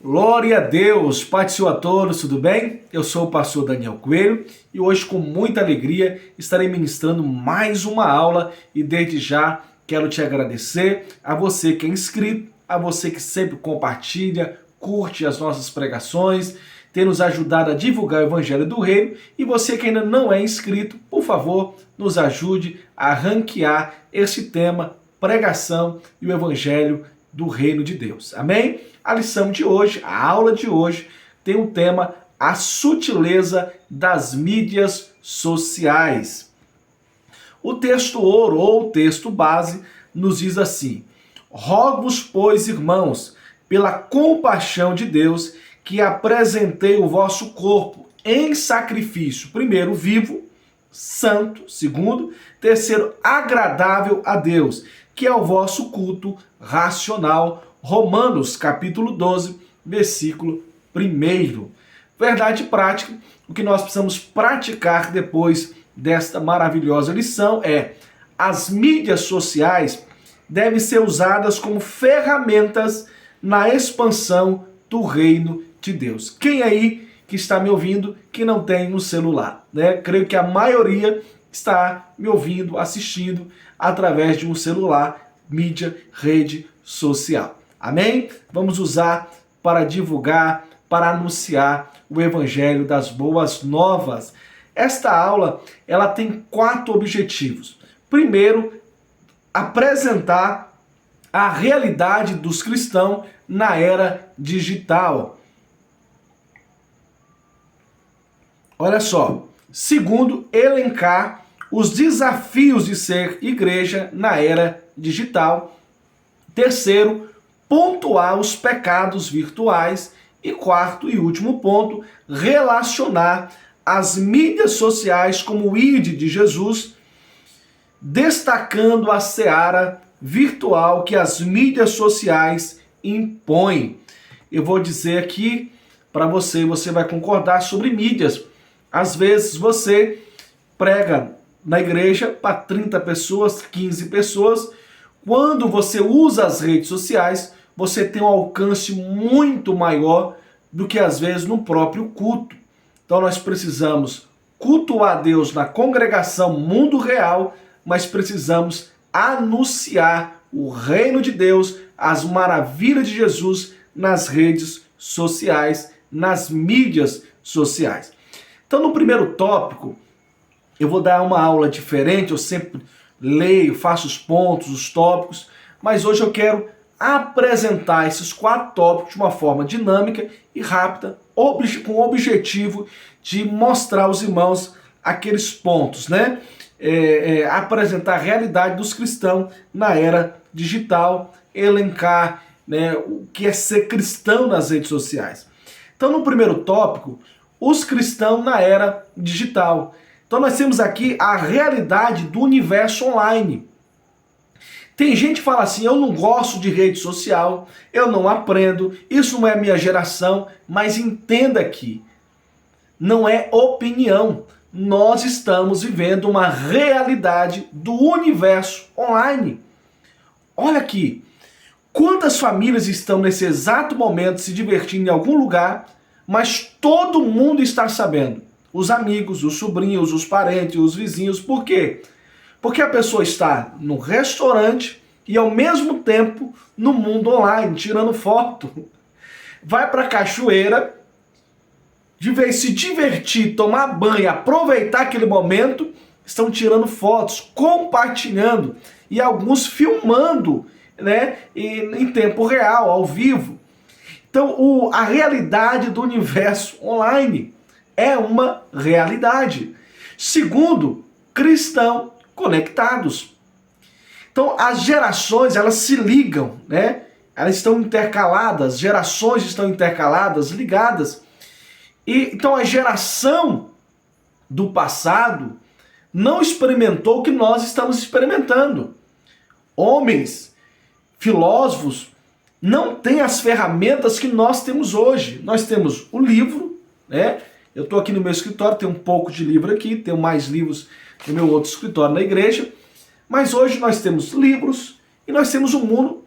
Glória a Deus, Pai do Senhor a todos, tudo bem? Eu sou o pastor Daniel Coelho e hoje com muita alegria estarei ministrando mais uma aula e desde já quero te agradecer a você que é inscrito, a você que sempre compartilha, curte as nossas pregações, tem nos ajudado a divulgar o Evangelho do Reino e você que ainda não é inscrito, por favor, nos ajude a ranquear esse tema, pregação e o Evangelho do Reino de Deus. Amém? A lição de hoje, a aula de hoje, tem um tema: a sutileza das mídias sociais. O texto ouro ou o texto base nos diz assim: rogo-vos, pois, irmãos, pela compaixão de Deus, que apresentei o vosso corpo em sacrifício, primeiro, vivo, santo, segundo, terceiro, agradável a Deus, que é o vosso culto racional. Romanos, capítulo 12, versículo 1. Verdade prática, o que nós precisamos praticar depois desta maravilhosa lição é: as mídias sociais devem ser usadas como ferramentas na expansão do reino de Deus. Quem aí que está me ouvindo que não tem um celular, né? Creio que a maioria está me ouvindo, assistindo através de um celular, mídia, rede social. Amém? Vamos usar para divulgar, para anunciar o Evangelho das Boas Novas. Esta aula, ela tem 4 objetivos. Primeiro, apresentar a realidade dos cristãos na era digital. Olha só. Segundo, elencar os desafios de ser igreja na era digital. Terceiro, pontuar os pecados virtuais. E quarto e último ponto, relacionar as mídias sociais como o ID de Jesus, destacando a seara virtual que as mídias sociais impõem. Eu vou dizer aqui para você, você vai concordar sobre mídias. Às vezes você prega na igreja para 30 pessoas, 15 pessoas. Quando você usa as redes sociais, você tem um alcance muito maior do que às vezes no próprio culto. Então nós precisamos cultuar Deus na congregação mundo real, mas precisamos anunciar o reino de Deus, as maravilhas de Jesus nas redes sociais, nas mídias sociais. Então no primeiro tópico, eu vou dar uma aula diferente, eu sempre leio, faço os pontos, os tópicos, mas hoje eu quero apresentar esses 4 tópicos de uma forma dinâmica e rápida, com o objetivo de mostrar aos irmãos aqueles pontos, né? Apresentar a realidade dos cristãos na era digital, elencar, né, o que é ser cristão nas redes sociais. Então, no primeiro tópico, os cristãos na era digital. Então, nós temos aqui a realidade do universo online. Tem gente que fala assim: eu não gosto de rede social, eu não aprendo, isso não é minha geração, mas entenda que não é opinião. Nós estamos vivendo uma realidade do universo online. Olha aqui, quantas famílias estão nesse exato momento se divertindo em algum lugar, mas todo mundo está sabendo. Os amigos, os sobrinhos, os parentes, os vizinhos. Por quê? Porque a pessoa está no restaurante e ao mesmo tempo no mundo online, tirando foto. Vai para a cachoeira, de vez se divertir, tomar banho, aproveitar aquele momento, estão tirando fotos, compartilhando e alguns filmando, né, em tempo real, ao vivo. Então, a realidade do universo online é uma realidade. Segundo, cristão conectados. Então, as gerações, elas se ligam, né? Elas estão intercaladas, gerações estão intercaladas, ligadas. E então a geração do passado não experimentou o que nós estamos experimentando. Homens, filósofos, não têm as ferramentas que nós temos hoje. Nós temos o livro, né? Eu estou aqui no meu escritório, tem um pouco de livro aqui, tenho mais livros no meu outro escritório na igreja, mas hoje nós temos livros e nós temos um mundo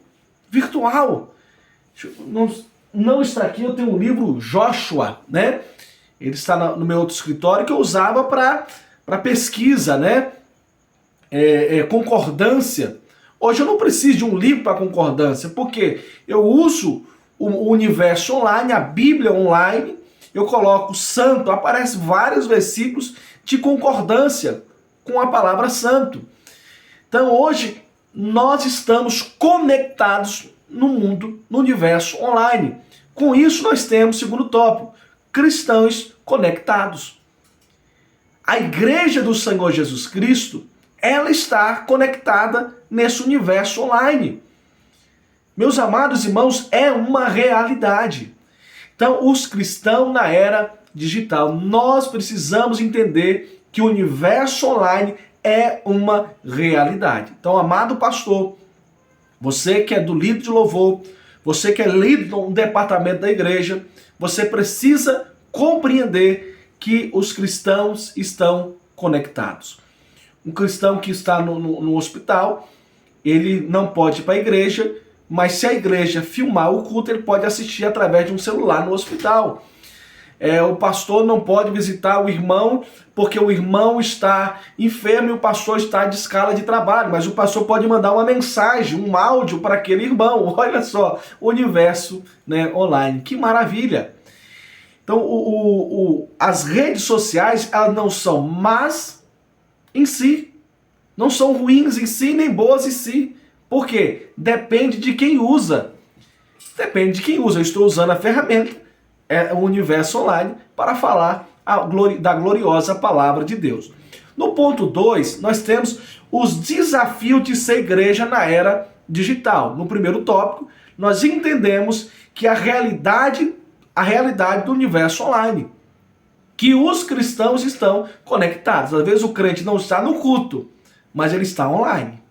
virtual. não está aqui, eu tenho um livro Joshua, né? Ele está no meu outro escritório que eu usava para pesquisa, né? Concordância. Hoje eu não preciso de um livro para concordância, porque eu uso o universo online, a Bíblia online, eu coloco santo, aparece vários versículos de concordância com a palavra santo. Então hoje nós estamos conectados no mundo, no universo online. Com isso nós temos, segundo tópico, cristãos conectados. A igreja do Senhor Jesus Cristo, ela está conectada nesse universo online. Meus amados irmãos, é uma realidade. Então, os cristãos na era digital, nós precisamos entender que o universo online é uma realidade. Então, amado pastor, você que é do líder de louvor, você que é líder do departamento da igreja, você precisa compreender que os cristãos estão conectados. Um cristão que está no hospital, ele não pode ir para a igreja, mas se a igreja filmar o culto, ele pode assistir através de um celular no hospital. O pastor não pode visitar o irmão porque o irmão está enfermo e o pastor está de escala de trabalho, mas o pastor pode mandar uma mensagem, um áudio para aquele irmão. Olha só, o universo, né, online. Que maravilha! Então, as redes sociais, elas não são más em si, não são ruins em si, nem boas em si. Por quê? Depende de quem usa. Depende de quem usa. Eu estou usando a ferramenta, o universo online, para falar da gloriosa palavra de Deus. No ponto 2, nós temos os desafios de ser igreja na era digital. No primeiro tópico, nós entendemos que a realidade do universo online, que os cristãos estão conectados. Às vezes o crente não está no culto, mas ele está online.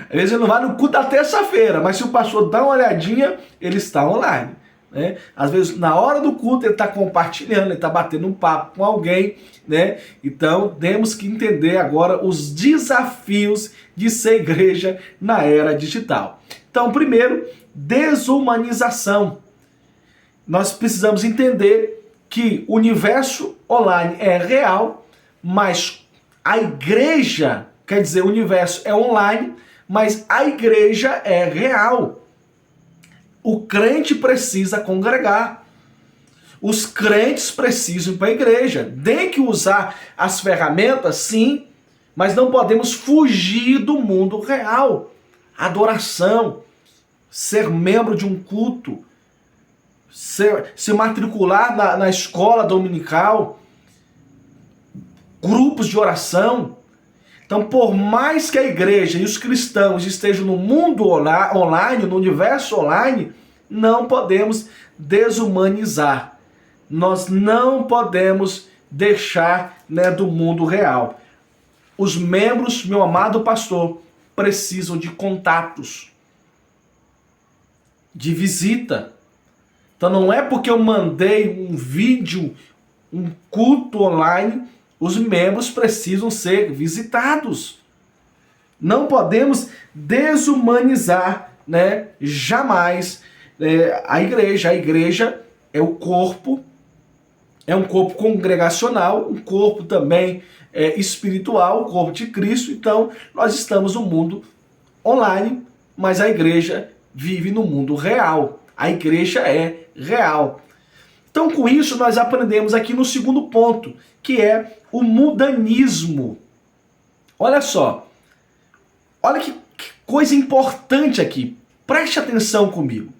Às vezes ele não vai no culto da terça-feira, mas se o pastor dá uma olhadinha, ele está online, né? Às vezes na hora do culto ele está compartilhando, ele está batendo um papo com alguém, né? Então temos que entender agora os desafios de ser igreja na era digital. Então, primeiro, desumanização. Nós precisamos entender que o universo online é real, mas a igreja, quer dizer, o universo é online, mas a igreja é real. O crente precisa congregar. Os crentes precisam ir para a igreja. Tem que usar as ferramentas, sim, mas não podemos fugir do mundo real. Adoração, ser membro de um culto, se matricular na escola dominical, grupos de oração. Então, por mais que a igreja e os cristãos estejam no mundo online, no universo online, não podemos desumanizar. Nós não podemos deixar, né, do mundo real. Os membros, meu amado pastor, precisam de contatos, de visita. Então não é porque eu mandei um vídeo, um culto online, os membros precisam ser visitados. Não podemos desumanizar, né, jamais a igreja. A igreja é o corpo, é um corpo congregacional, um corpo também espiritual, o corpo de Cristo. Então nós estamos no mundo online, mas a igreja vive no mundo real. A igreja é real. Então, com isso, nós aprendemos aqui no segundo ponto, que é o mudanismo. Olha só. Olha que coisa importante aqui. Preste atenção comigo.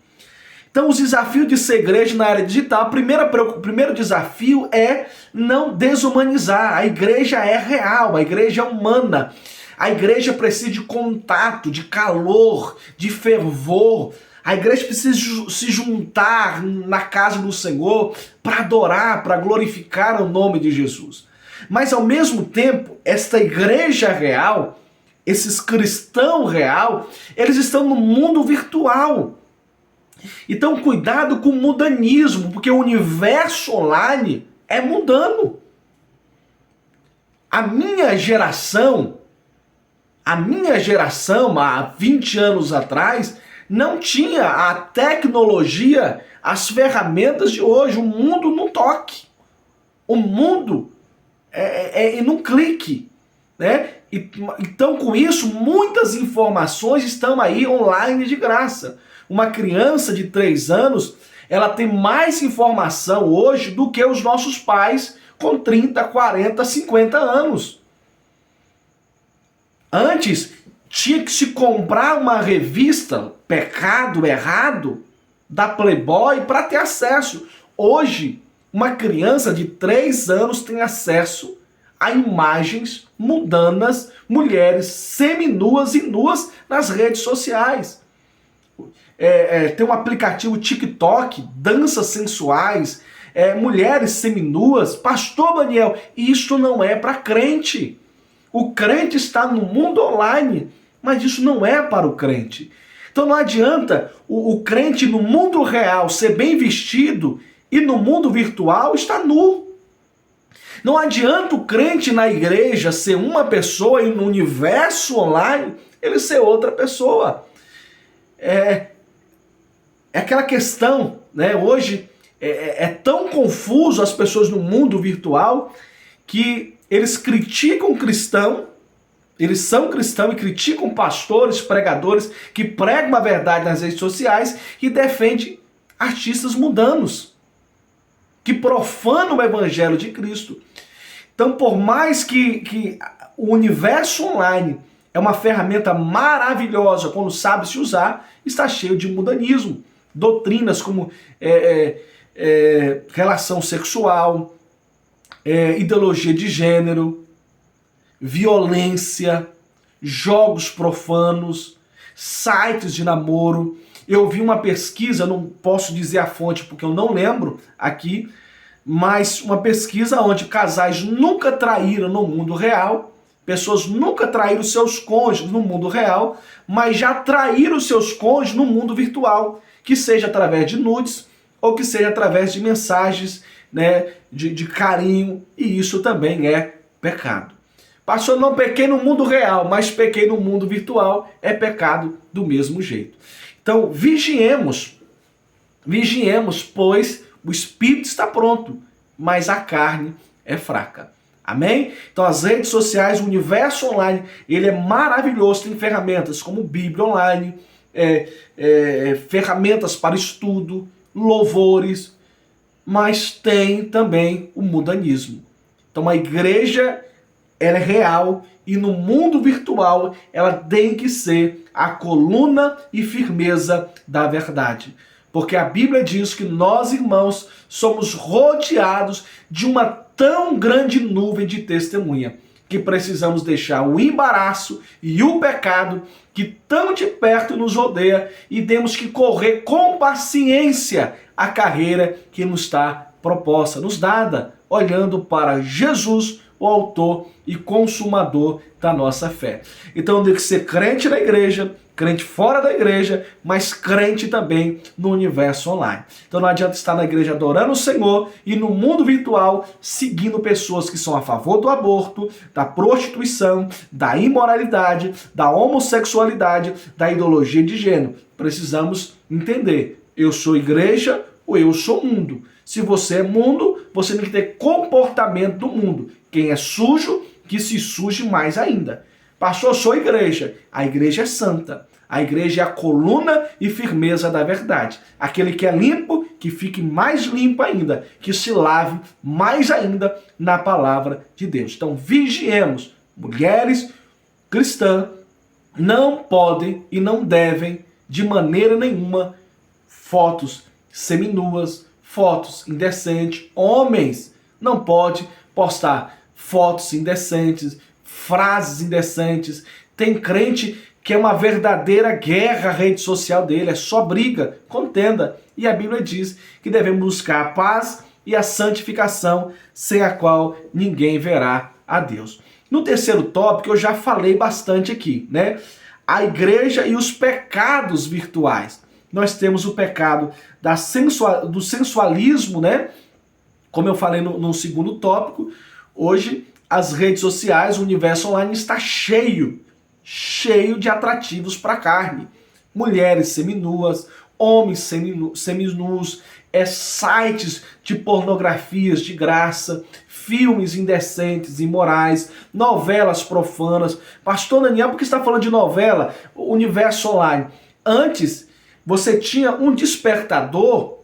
Então, os desafios de ser igreja na área digital, o primeiro desafio é não desumanizar. A igreja é real, a igreja é humana. A igreja precisa de contato, de calor, de fervor. A igreja precisa se juntar na casa do Senhor para adorar, para glorificar o nome de Jesus. Mas ao mesmo tempo, esta igreja real, esses cristãos real, eles estão no mundo virtual. Então cuidado com o mudanismo, porque o universo online é mudando. A minha geração, há 20 anos atrás, não tinha a tecnologia, as ferramentas de hoje, o mundo num toque. O mundo é num clique, né? Então, com isso, muitas informações estão aí online de graça. Uma criança de 3 anos, ela tem mais informação hoje do que os nossos pais com 30, 40, 50 anos. Antes, tinha que se comprar uma revista, Pecado Errado, da Playboy, para ter acesso. Hoje, uma criança de 3 anos tem acesso a imagens mundanas, mulheres seminuas e nuas nas redes sociais. Tem um aplicativo TikTok, danças sensuais, mulheres seminuas. Pastor Daniel, isso não é para crente. O crente está no mundo online, mas isso não é para o crente. Então não adianta o crente no mundo real ser bem vestido e no mundo virtual estar nu. Não adianta o crente na igreja ser uma pessoa e no universo online ele ser outra pessoa. É aquela questão, né? Hoje é tão confuso as pessoas no mundo virtual que eles criticam o cristão, eles são cristãos e criticam pastores, pregadores que pregam a verdade nas redes sociais e defendem artistas mundanos, que profanam o evangelho de Cristo. Então, por mais que o universo online é uma ferramenta maravilhosa quando sabe se usar, está cheio de mundanismo. Doutrinas como relação sexual, ideologia de gênero, violência, jogos profanos, sites de namoro. Eu vi uma pesquisa, não posso dizer a fonte porque eu não lembro aqui, mas uma pesquisa onde casais nunca traíram no mundo real, pessoas nunca traíram seus cônjuges no mundo real, mas já traíram seus cônjuges no mundo virtual, que seja através de nudes ou que seja através de mensagens, né, de carinho, e isso também é pecado. Pastor, não pequei no mundo real, mas pequei no mundo virtual, é pecado do mesmo jeito. Então, vigiemos, pois o espírito está pronto, mas a carne é fraca. Amém? Então, as redes sociais, o universo online, ele é maravilhoso, tem ferramentas como Bíblia online, ferramentas para estudo, louvores, mas tem também o mundanismo. Então, a igreja, ela é real e no mundo virtual ela tem que ser a coluna e firmeza da verdade. Porque a Bíblia diz que nós, irmãos, somos rodeados de uma tão grande nuvem de testemunha que precisamos deixar o embaraço e o pecado que tão de perto nos rodeia e temos que correr com paciência a carreira que nos está proposta, nos dada, olhando para Jesus, o autor e consumador da nossa fé. Então tem que ser crente na igreja, crente fora da igreja, mas crente também no universo online. Então não adianta estar na igreja adorando o Senhor e no mundo virtual seguindo pessoas que são a favor do aborto, da prostituição, da imoralidade, da homossexualidade, da ideologia de gênero. Precisamos entender, eu sou igreja ou eu sou mundo. Se você é mundo, você tem que ter comportamento do mundo. Quem é sujo, que se suje mais ainda. Pastor, eu sou igreja. A igreja é santa. A igreja é a coluna e firmeza da verdade. Aquele que é limpo, que fique mais limpo ainda. Que se lave mais ainda na palavra de Deus. Então, vigiemos. Mulheres cristãs não podem e não devem, de maneira nenhuma, fotos seminuas, fotos indecentes. Homens não podem postar fotos indecentes, frases indecentes. Tem crente que é uma verdadeira guerra a rede social dele, é só briga, contenda. E a Bíblia diz que devemos buscar a paz e a santificação, sem a qual ninguém verá a Deus. No terceiro tópico, eu já falei bastante aqui, né? A igreja e os pecados virtuais. Nós temos o pecado do sensualismo, né? Como eu falei no segundo tópico, hoje as redes sociais, o universo online está cheio de atrativos para a carne. mulheres seminuas, homens seminus, sites de pornografias de graça, filmes indecentes, imorais, novelas profanas. Pastor Daniel, por que você está falando de novela? Universo Online. Antes, você tinha um despertador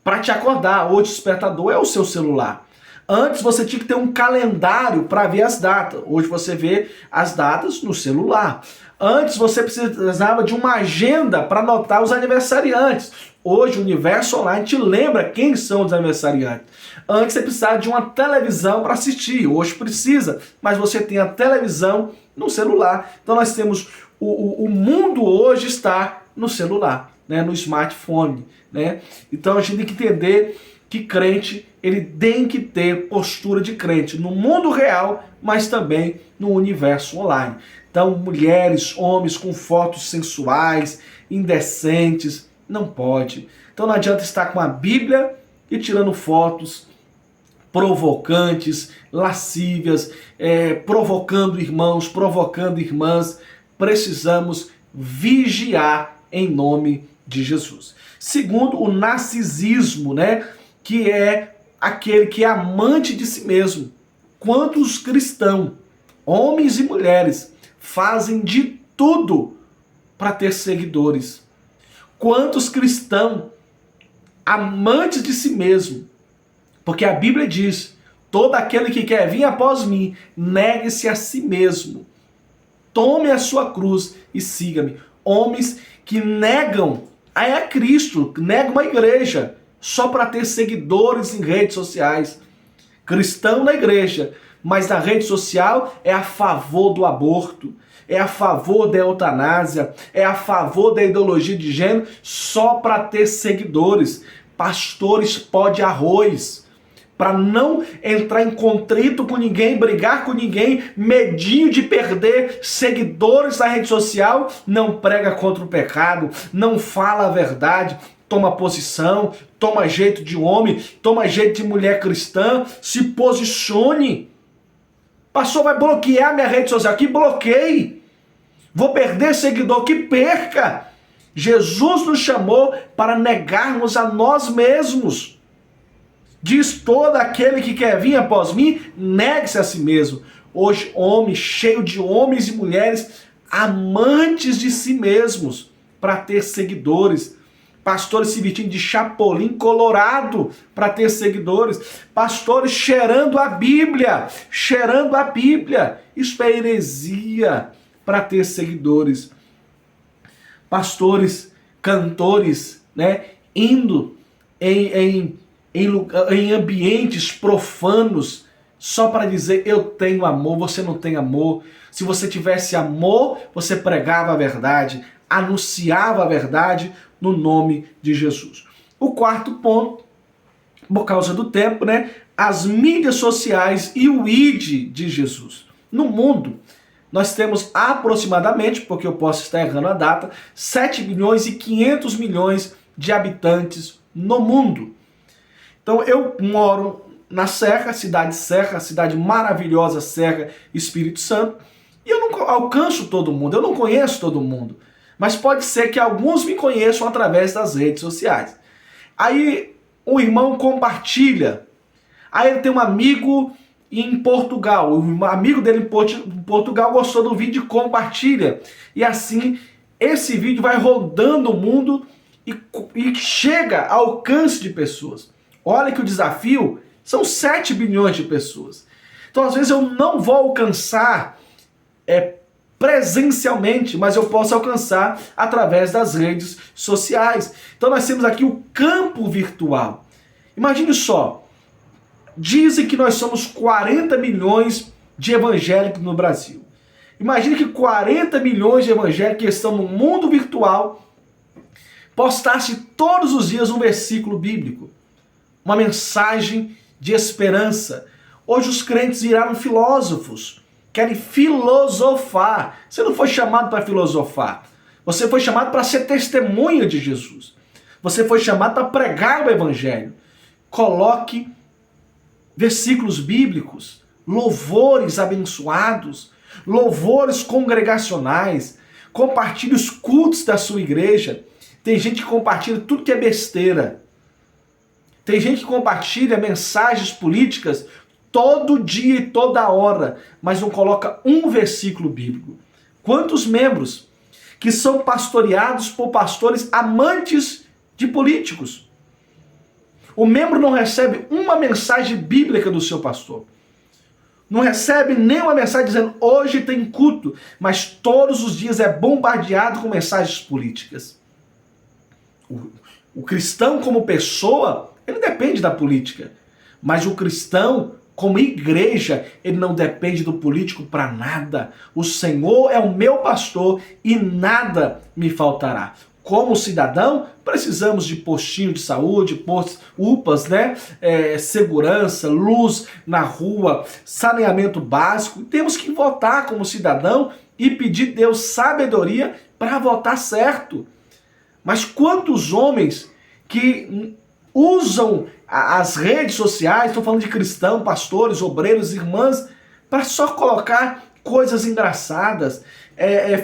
para te acordar. Hoje o despertador é o seu celular. Antes você tinha que ter um calendário para ver as datas. Hoje você vê as datas no celular. Antes você precisava de uma agenda para anotar os aniversariantes. Hoje o Universo Online te lembra quem são os aniversariantes. Antes você precisava de uma televisão para assistir. Hoje precisa, mas você tem a televisão no celular. Então nós temos o mundo hoje está no celular, né, no smartphone, né? Então a gente tem que entender que crente, ele tem que ter postura de crente no mundo real, mas também no universo online. Então, mulheres, homens com fotos sensuais, indecentes, não pode. Então não adianta estar com a Bíblia e tirando fotos provocantes, lascívias, provocando irmãos, provocando irmãs. Precisamos vigiar em nome de Jesus. Segundo, o narcisismo, né? Que é aquele que é amante de si mesmo. Quantos cristãos, homens e mulheres, fazem de tudo para ter seguidores? Quantos cristãos, amantes de si mesmo? Porque a Bíblia diz, todo aquele que quer vir após mim, negue-se a si mesmo. Tome a sua cruz e siga-me. Homens que negam a Cristo, negam a igreja, só para ter seguidores em redes sociais. Cristão na igreja, mas na rede social é a favor do aborto, é a favor da eutanásia, é a favor da ideologia de gênero, só para ter seguidores. Pastores pó de arroz, para não entrar em contrito com ninguém, brigar com ninguém, medinho de perder seguidores na rede social, não prega contra o pecado, não fala a verdade, toma posição, toma jeito de homem, toma jeito de mulher cristã, se posicione. Pastor, vai bloquear minha rede social? Que bloqueie. Vou perder seguidor? Que perca. Jesus nos chamou para negarmos a nós mesmos. Diz, todo aquele que quer vir após mim, negue-se a si mesmo. Hoje, homem cheio de homens e mulheres amantes de si mesmos para ter seguidores. Pastores se vestindo de chapolim colorado para ter seguidores. Pastores cheirando a Bíblia. Isso é heresia para ter seguidores. Pastores, cantores, né, indo em ambientes profanos só para dizer eu tenho amor, você não tem amor. Se você tivesse amor, você pregava a verdade, anunciava a verdade no nome de Jesus. O quarto ponto, por causa do tempo, né? As mídias sociais e o ID de Jesus. No mundo, nós temos aproximadamente, porque eu posso estar errando a data, 7 bilhões e 500 milhões de habitantes no mundo. Então eu moro na Serra, cidade maravilhosa, Serra, Espírito Santo, e eu não alcanço todo mundo, eu não conheço todo mundo. Mas pode ser que alguns me conheçam através das redes sociais. Aí um irmão compartilha. Aí ele tem um amigo em Portugal. O amigo dele em Portugal gostou do vídeo e compartilha. E assim esse vídeo vai rodando o mundo e chega ao alcance de pessoas. Olha que o desafio são 7 bilhões de pessoas. Então às vezes eu não vou alcançar presencialmente, mas eu posso alcançar através das redes sociais. Então nós temos aqui o campo virtual. Imagine só, dizem que nós somos 40 milhões de evangélicos no Brasil. Imagine que 40 milhões de evangélicos que estão no mundo virtual postasse todos os dias um versículo bíblico, uma mensagem de esperança. Hoje os crentes viraram filósofos, querem filosofar. Você não foi chamado para filosofar. Você foi chamado para ser testemunha de Jesus. Você foi chamado para pregar o evangelho. Coloque versículos bíblicos, louvores abençoados, louvores congregacionais. Compartilhe os cultos da sua igreja. Tem gente que compartilha tudo que é besteira. Tem gente que compartilha mensagens políticas todo dia e toda hora, mas não coloca um versículo bíblico. Quantos membros que são pastoreados por pastores amantes de políticos? O membro não recebe uma mensagem bíblica do seu pastor. Não recebe nenhuma mensagem dizendo hoje tem culto, mas todos os dias é bombardeado com mensagens políticas. O cristão como pessoa, ele depende da política, mas o cristão como igreja, ele não depende do político para nada. O Senhor é o meu pastor e nada me faltará. Como cidadão, precisamos de postinho de saúde, UPAs, né? Segurança, luz na rua, saneamento básico. Temos que votar como cidadão e pedir a Deus sabedoria para votar certo. Mas quantos homens que usam as redes sociais, estou falando de cristãos, pastores, obreiros, irmãs, para só colocar coisas engraçadas,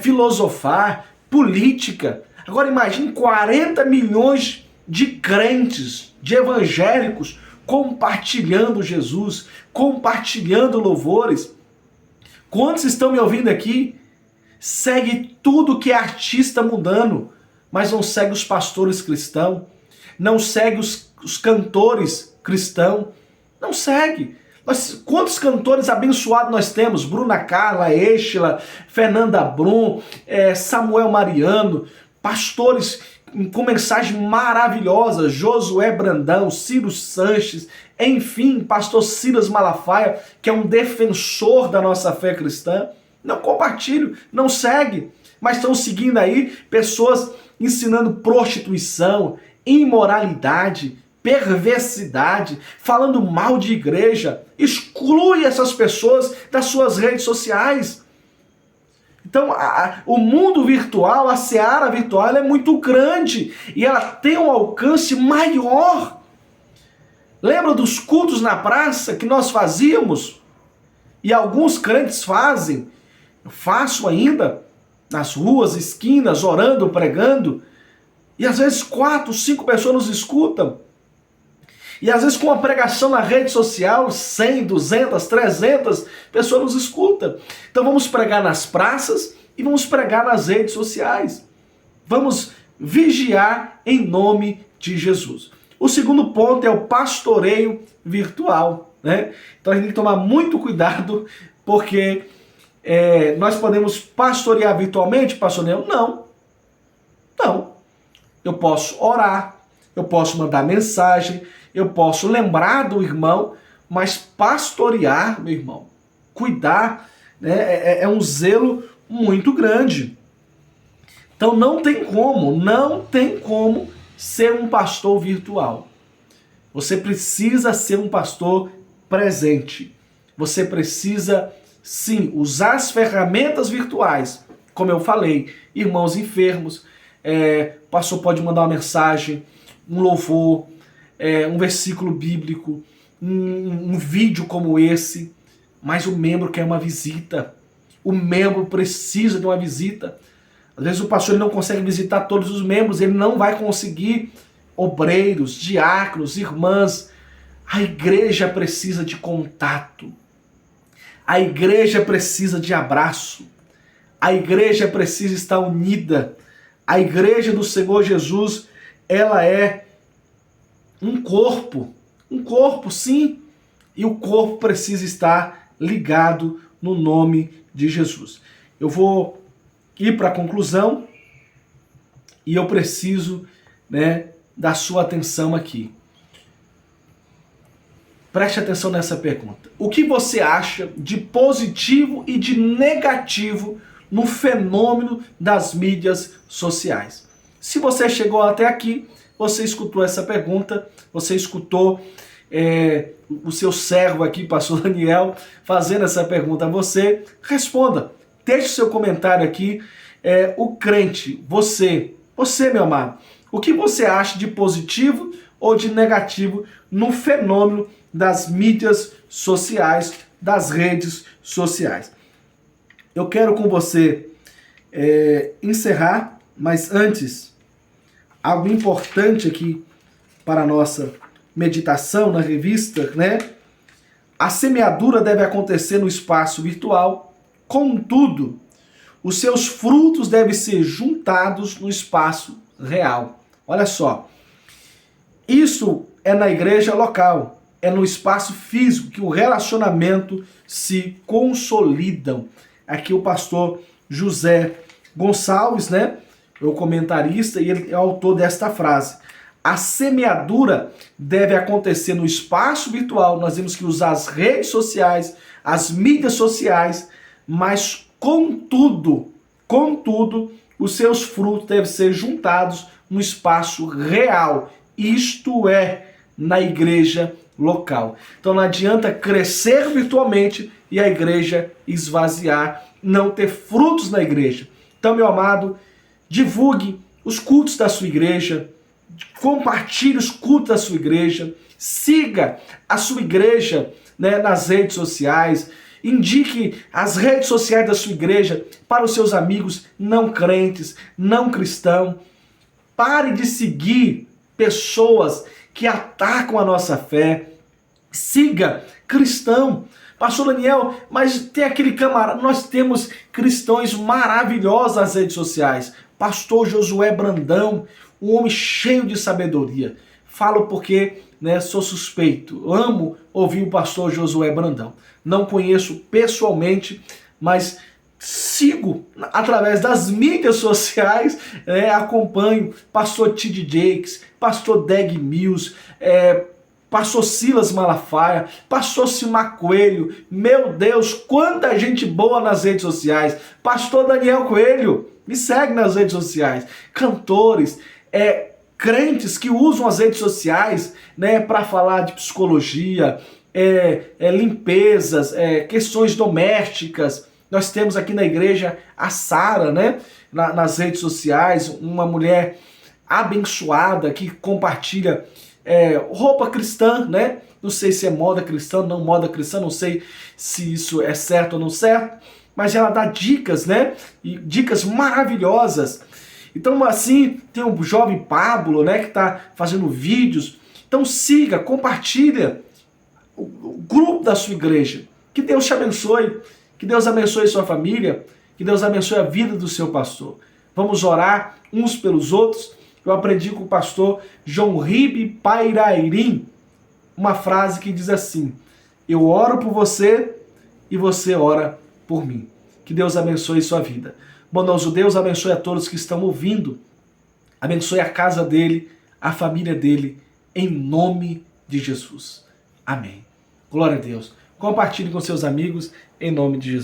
filosofar, política. Agora imagine 40 milhões de crentes, de evangélicos, compartilhando Jesus, compartilhando louvores. Quantos estão me ouvindo aqui? Segue tudo que é artista mundano, mas não segue os pastores cristãos, não segue os cantores cristãos, não segue. Quantos cantores abençoados nós temos? Bruna Carla, Êxila, Fernanda Brum, Samuel Mariano, pastores com mensagens maravilhosas, Josué Brandão, Ciro Sanches, enfim, pastor Silas Malafaia, que é um defensor da nossa fé cristã. Não compartilham, não segue, mas estão seguindo aí pessoas ensinando prostituição, imoralidade, perversidade, falando mal de igreja. Exclui essas pessoas das suas redes sociais. Então, o mundo virtual, a seara virtual, ela é muito grande e ela tem um alcance maior. Lembra dos cultos na praça que nós fazíamos? E alguns crentes fazem, eu faço ainda, nas ruas, esquinas, orando, pregando, e às vezes 4, 5 pessoas nos escutam. E às vezes com uma pregação na rede social, 100, 200, 300 pessoas nos escutam. Então vamos pregar nas praças e vamos pregar nas redes sociais. Vamos vigiar em nome de Jesus. O segundo ponto é o pastoreio virtual, né? Então a gente tem que tomar muito cuidado, porque nós podemos pastorear virtualmente, pastor Neo? Não. Eu posso orar, eu posso mandar mensagem, eu posso lembrar do irmão, mas pastorear, meu irmão, cuidar, né, é um zelo muito grande. Então não tem como ser um pastor virtual. Você precisa ser um pastor presente. Você precisa, sim, usar as ferramentas virtuais, como eu falei, irmãos enfermos, o pastor pode mandar uma mensagem, um louvor, um versículo bíblico, um vídeo como esse, mas o membro quer uma visita. O membro precisa de uma visita. Às vezes o pastor não consegue visitar todos os membros, ele não vai conseguir obreiros, diáconos, irmãs. A igreja precisa de contato. A igreja precisa de abraço. A igreja precisa estar unida. A igreja do Senhor Jesus, ela é um corpo, sim, e o corpo precisa estar ligado no nome de Jesus. Eu vou ir para a conclusão e eu preciso, da sua atenção aqui. Preste atenção nessa pergunta. O que você acha de positivo e de negativo no fenômeno das mídias sociais? Se você chegou até aqui, você escutou essa pergunta, você escutou o seu servo aqui, pastor Daniel, fazendo essa pergunta a você, responda. Deixe seu comentário aqui. O crente, você, meu amado, o que você acha de positivo ou de negativo no fenômeno das mídias sociais, das redes sociais? Eu quero com você encerrar, mas antes, algo importante aqui para a nossa meditação na revista, né? A semeadura deve acontecer no espaço virtual, contudo, os seus frutos devem ser juntados no espaço real. Olha só, isso é na igreja local, é no espaço físico que o relacionamento se consolidam. Aqui o pastor José Gonçalves, né, é o comentarista e ele é autor desta frase. A semeadura deve acontecer no espaço virtual, nós temos que usar as redes sociais, as mídias sociais, mas contudo, os seus frutos devem ser juntados no espaço real, isto é, na igreja local. Então não adianta crescer virtualmente e a igreja esvaziar, não ter frutos na igreja. Então, meu amado, divulgue os cultos da sua igreja, compartilhe os cultos da sua igreja, siga a sua igreja, né, nas redes sociais, indique as redes sociais da sua igreja para os seus amigos não crentes, não cristãos. Pare de seguir pessoas que atacam a nossa fé. Siga cristão. Pastor Daniel, mas tem aquele camarada, nós temos cristãos maravilhosos nas redes sociais. Pastor Josué Brandão, um homem cheio de sabedoria. Falo porque, né, sou suspeito. Amo ouvir o pastor Josué Brandão. Não conheço pessoalmente, mas sigo através das mídias sociais, acompanho pastor T.D. Jakes, pastor Dag Mills, pastor Silas Malafaia, pastor Simar Coelho. Meu Deus, quanta gente boa nas redes sociais. Pastor Daniel Coelho, me segue nas redes sociais. Cantores, crentes que usam as redes sociais, né, para falar de psicologia, limpezas, questões domésticas. Nós temos aqui na igreja a Sara, né, nas redes sociais, uma mulher abençoada que compartilha roupa cristã, né? Não sei se é moda cristã, não moda cristã, não sei se isso é certo ou não certo, mas ela dá dicas, né? E dicas maravilhosas. Então, assim, tem o jovem Pablo, né, que está fazendo vídeos. Então, siga, compartilha o grupo da sua igreja. Que Deus te abençoe, que Deus abençoe sua família, que Deus abençoe a vida do seu pastor. Vamos orar uns pelos outros. Eu aprendi com o pastor João Ribe Pairairim uma frase que diz assim: eu oro por você e você ora por mim. Que Deus abençoe sua vida. Bondoso Deus, abençoe a todos que estão ouvindo. Abençoe a casa dele, a família dele, em nome de Jesus. Amém. Glória a Deus. Compartilhe com seus amigos, em nome de Jesus.